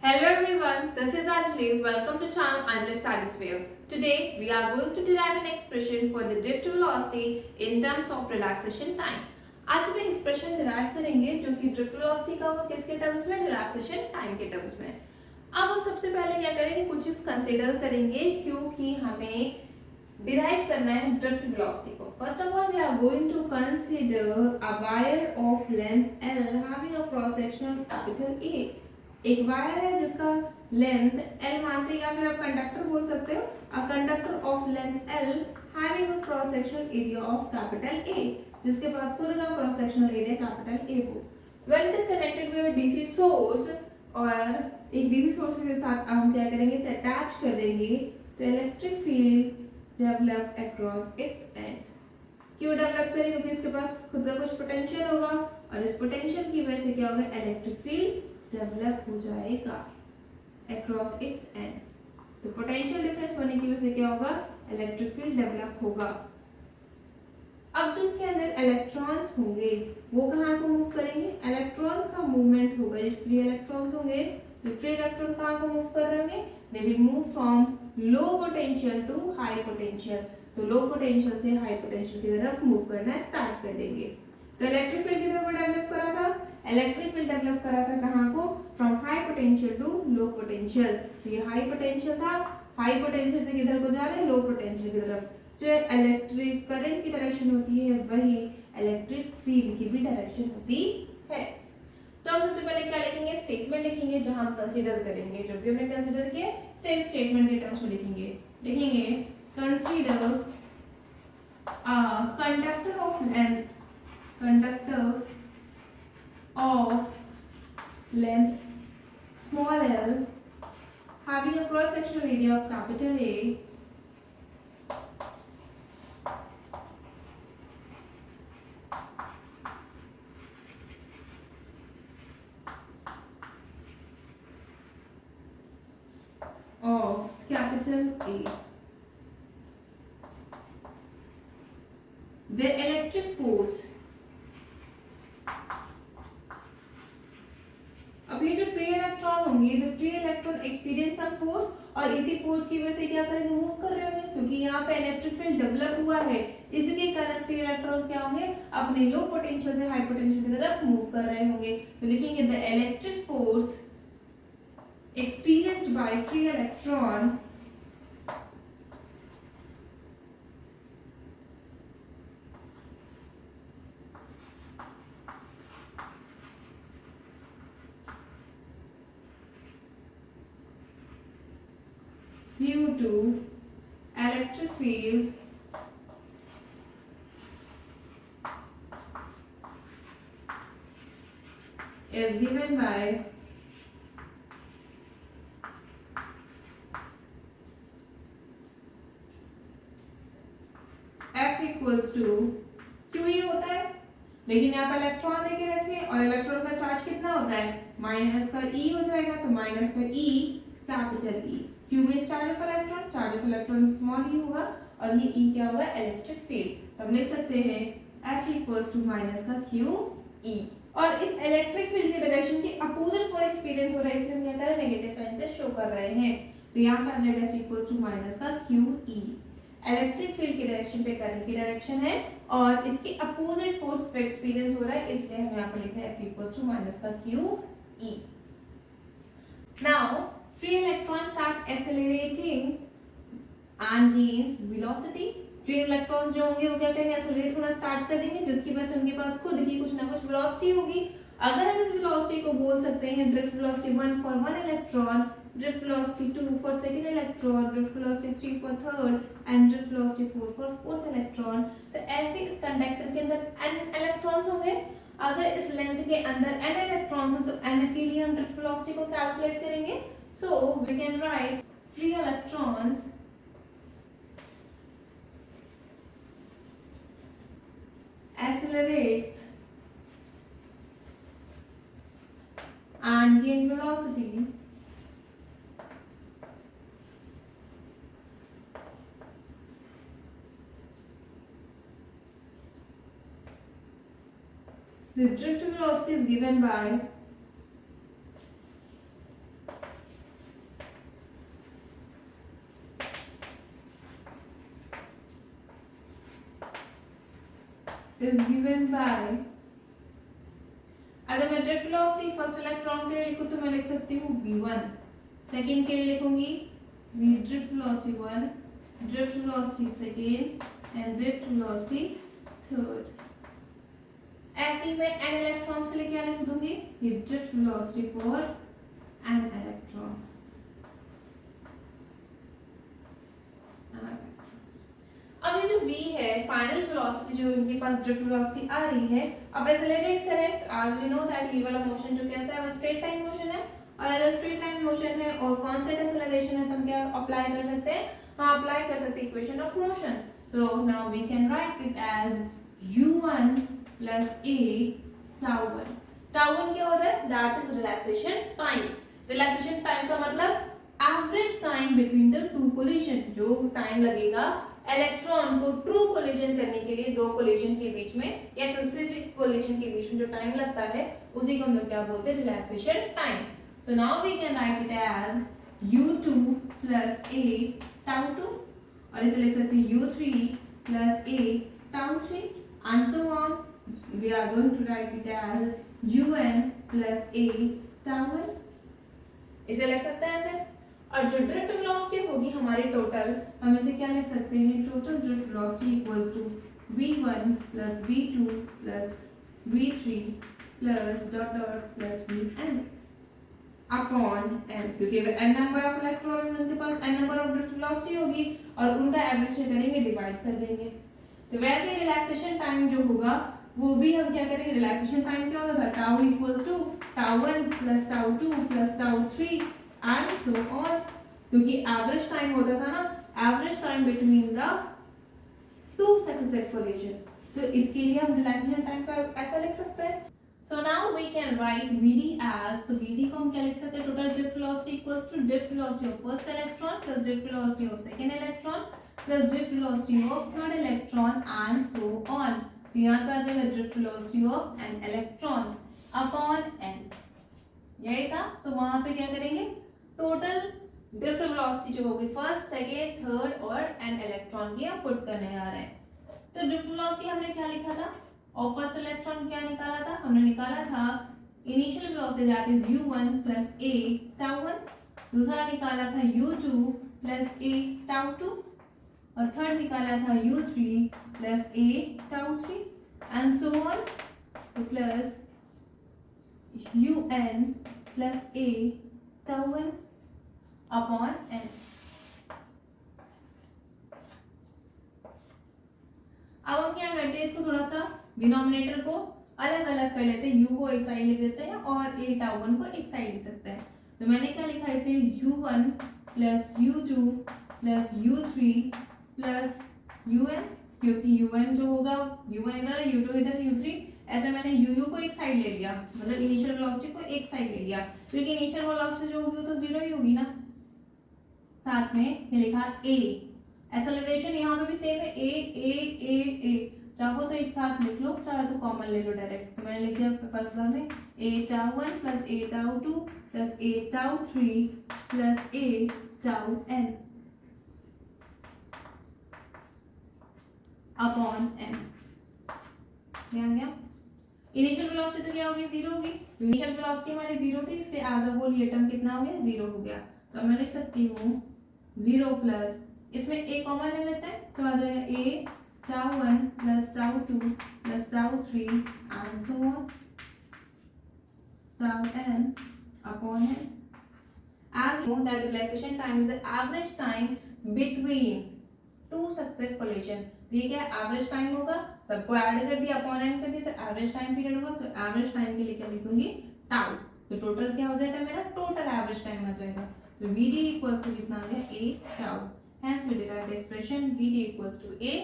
Hello everyone, this is Anjali. Welcome to channel Anjali Study Sphere. Today we are going to derive an expression for the drift velocity in terms of relaxation time. आज हम expression derive करेंगे जो कि drift velocity का होगा किसके terms में, relaxation time के टर्म्स में। अब हम सबसे पहले क्या करेंगे, कुछ चीज कंसीडर करेंगे क्योंकि हमें डिराइव करना है ड्रिफ्ट वेलोसिटी को। First of all we are going to consider a wire of length L having a cross section capital A। एक वायर है जिसका लेंथ L मानते हैं या फिर आप कंडक्टर बोल सकते हो। A conductor of length L having a cross sectional area of capital A, जिसके पास खुद का cross sectional area capital A हो। When it is connected with DC source, और एक डीसी सोर्स के साथ हम क्या करेंगे, इसे अटैच कर देंगे, तो electric field develop across its ends. क्यों डेवलप करेंगे, क्योंकि इसके पास खुद का कुछ पोटेंशियल होगा और इस पोटेंशियल की वजह से क्या होगा, इलेक्ट्रिक फील्ड डेवलप हो जाएगा अक्रॉस इट्स एंड। तो पोटेंशियल डिफरेंस होने की वजह से क्या होगा, इलेक्ट्रिक फील्ड डेवलप होगा। अब जो इसके अंदर इलेक्ट्रॉन्स होंगे वो कहाँ को मूव करेंगे, इलेक्ट्रॉन्स का मूवमेंट होगा। जो फ्री इलेक्ट्रॉन्स होंगे, जो फ्री इलेक्ट्रॉन कहाँ को मूव कर रहे होंगे, they will move from low potential to high potential. तो लो पोटेंशियल से हाई पोटेंशियल की तरफ मूव करना स्टार्ट कर देंगे। तो इलेक्ट्रिक फील्ड की तरफ डेवलप करा था, इलेक्ट्रिक फील्ड डेवलप करा था कहाँ को, from high potential to low potential. तो ये हाई पोटेंशियल था, हाई पोटेंशियल से किधर को जा रहे हैं, लो पोटेंशियल की तरफ। जो इलेक्ट्रिक करंट की डायरेक्शन होती है वही इलेक्ट्रिक फील्ड की भी डायरेक्शन होती है। तो हम सबसे पहले क्या लिखेंगे, स्टेटमेंट लिखेंगे जो हम कंसीडर करेंगे। जो भी हमने कंसीडर किया सेम स्टेटमेंट के टर्म्स में लिखेंगे consider a conductor of length small l having a cross sectional area of capital A of capital A. The electric force, अब ये जो फ्री इलेक्ट्रॉन होंगे, the free electron experience some force, और इसी force की वजह से क्या करेंगे, मूव कर रहे होंगे, क्योंकि यहाँ पे इलेक्ट्रिक फील्ड डेवलप हुआ है। इसी के कारण फ्री इलेक्ट्रॉन्स क्या होंगे, अपने लो पोटेंशियल से हाई पोटेंशियल की तरफ मूव कर रहे होंगे। तो लिखेंगे the electric force experienced by free electron due to electric field is given by F equals to Q ही होता है, लेकिन यहाँ पे इलेक्ट्रॉन देके रखे और इलेक्ट्रॉन का चार्ज कितना होता है, माइनस का E हो जाएगा। तो माइनस का E कैपिटल E, Q में charge of electron small e होगा और ये E क्या होगा, इलेक्ट्रिक फील्ड। तब लिख सकते हैं F इक्वल्स टू माइनस का Q E। और इस इलेक्ट्रिक फील्ड की डायरेक्शन के अपोजिट फॉर एक्सपीरियंस हो रहा है, इसलिए हम क्या कर रहे हैं, नेगेटिव साइन से शो कर रहे हैं। तो यहाँ पर आ जाएगा F इक्वल्स टू माइनस का Q E। इलेक्ट्रिक फील्ड की डायरेक्शन पे करंट की डायरेक्शन है और इसके अपोजिट फोर्स पे एक्सपीरियंस हो रहा है, इसलिए हम यहाँ पर लिख रहे हैं F इक्वल्स टू माइनस का Q E। Now free electron start accelerating and gains velocity. Free electrons जो होंगे वो क्या करेंगे, एक्सेलरेट होना स्टार्ट कर देंगे, जिसकी वजह से उनके पास खुद की कुछ ना कुछ वेलोसिटी होगी। अगर हम इस वेलोसिटी को बोल सकते हैं drift velocity 1 for 1 electron, drift velocity 2 for second electron, drift velocity 3 for third and drift velocity 4 for fourth electron. तो ऐसे इस कंडक्टर के अंदर n इलेक्ट्रॉन्स होंगे। अगर इस लेंथ के अंदर n इलेक्ट्रॉन्स हैं तो n के लिए हम ड्रिफ्ट वेलोसिटी को कैलकुलेट करेंगे। So we can write free electrons accelerates and gain velocity the drift velocity is given by is given by, अगर मैं ड्रिफ्ट वेलोसिटी फर्स्ट इलेक्ट्रॉन के लिए लिखूं तो मैं लिख सकती हूँ v1, सेकेंड के लिए लिखूंगी drift velocity 1, drift velocity second and drift velocity third. ऐसे ही मैं n इलेक्ट्रॉन्स के लिए क्या लिख दूंगी, ये drift velocity for n electron. अब ये जो v है फाइनल वेलोसिटी जो इनके पास ड्रिफ्ट वेलोसिटी आ रही है, अब एक्सेलरेट करें तो आज वी नो दैट ये वाला मोशन जो कैसा है वो स्ट्रेट लाइन मोशन है, और अगर स्ट्रेट लाइन मोशन है और कांस्टेंट एक्सेलरेशन है तो हम क्या अप्लाई कर सकते हैं, हाँ अप्लाई कर सकते हैं equation of motion. So now we can write it as u1 plus a tau1। tau1 क्या होता है, that is relaxation time. Relaxation time का मतलब average time between the two collision, जो टाइम लगेगा इलेक्ट्रॉन को ट्रू कोलिजन करने के लिए, दो कोलिजन के बीच में या स्पेसिफिक कोलिजन के बीच में जो टाइम लगता है उसी को हम लोग क्या बोलते हैं, relaxation time. So now we can write it as u2 plus a tau2, और इसे लिख सकते हैं u3 plus a tau3 and so on। We are going to write it as un plus a tau1, इसे लिख सकते हैं ऐसे। और जो ड्रिफ्ट वेलोसिटी होगी हमारी टोटल, हम इसे क्या लिख सकते हैं, total drift velocity equals to v1 plus v2 plus v3 plus dot dot plus vn upon n, क्योंकि अगर n नंबर ऑफ इलेक्ट्रॉन है उनके पास n number of drift velocity होगी और उनका एवरेज करेंगे, डिवाइड कर देंगे। तो वैसे ही रिलैक्सेशन टाइम जो होगा वो भी हम क्या करेंगे, रिलैक्सेशन टाइम क्या होता था, टाउ इक्वल्स टू टाउ1 प्लस टाउ2 प्लस टाउ3 एंड सो ऑन, क्योंकि एवरेज टाइम होता था ना, average time between the two successive collision. तो इसके लिए हम रिलैक्सेशन टाइम का ऐसा लिख सकते हैं। So now we can write vd as, तो vd को हम क्या लिख सकते हैं, total drift velocity equals to drift velocity of first electron plus drift velocity of second electron plus drift velocity of third electron and so on. तो यहाँ पे आ जाएगा drift velocity of n electron upon n, यही था। तो वहां पे क्या करेंगे, टोटल ड्रिफ्ट वेलोसिटी जो होगी फर्स्ट सेकेंड थर्ड और एन इलेक्ट्रॉन की हम पुट करने जा रहे हैं। तो ड्रिफ्ट वेलोसिटी हमने क्या लिखा था, और फर्स्ट इलेक्ट्रॉन क्या निकाला था, हमने निकाला था initial velocity that is u1 plus a tau1, दूसरा निकाला था u2 plus a tau2, और थर्ड निकाला था u3 plus a tau3 and so on, plus un plus a tau1 upon n। अब हम क्या करते हैं, इसको थोड़ा सा डिनोमिनेटर को अलग अलग कर लेते हैं, u को एक साइड लिख देते हैं और a tau1 को एक साइड लिख सकते हैं। तो मैंने क्या लिखा इसे u1 plus u2 plus u3 plus un, क्योंकि un जो होगा, u1 इधर है u2 इधर u3, ऐसे मैंने uu को एक साइड ले लिया, मतलब इनिशियल वेलोसिटी को एक साइड ले लिया, क्योंकि इनिशियल वेलोसिटी जो होगी वो तो जीरो ही होगी ना। साथ में ये लिखा a, एक्सेलरेशन यहाँ पे भी सेम है, a चाहो तो एक साथ लिख लो, चाहे तो कॉमन ले लो डायरेक्ट। तो मैंने लिख दिया फर्स्ट बार में a tau1 plus a tau2 plus a tau3 plus a tau n upon n। आ गया। इनिशियल वेलोसिटी तो क्या होगी, जीरो होगी, इनिशियल वेलोसिटी हमारी जीरो थी, इसलिए एज अ होल ये टर्म कितना हो गया, जीरो हो गया। तो मैं लिख सकती हूँ जीरो प्लस, इसमें a कॉमन ले लेते हैं तो आ जाएगा a tau1 plus tau2 plus tau3 and so on tau n upon n। As you know that relaxation time is the average time between two successive collision। ये क्या average time होगा, सबको add कर दिया अपॉन n कर दिया, तो average time period होगा। तो एवरेज टाइम के लिए क्या लिखूंगी, टाउ। तो टोटल क्या हो जाएगा मेरा, टोटल एवरेज टाइम आ जाएगा। तो vd इक्वल्स टू कितना आ गया, a tau। Hence we derive the expression vd equals to a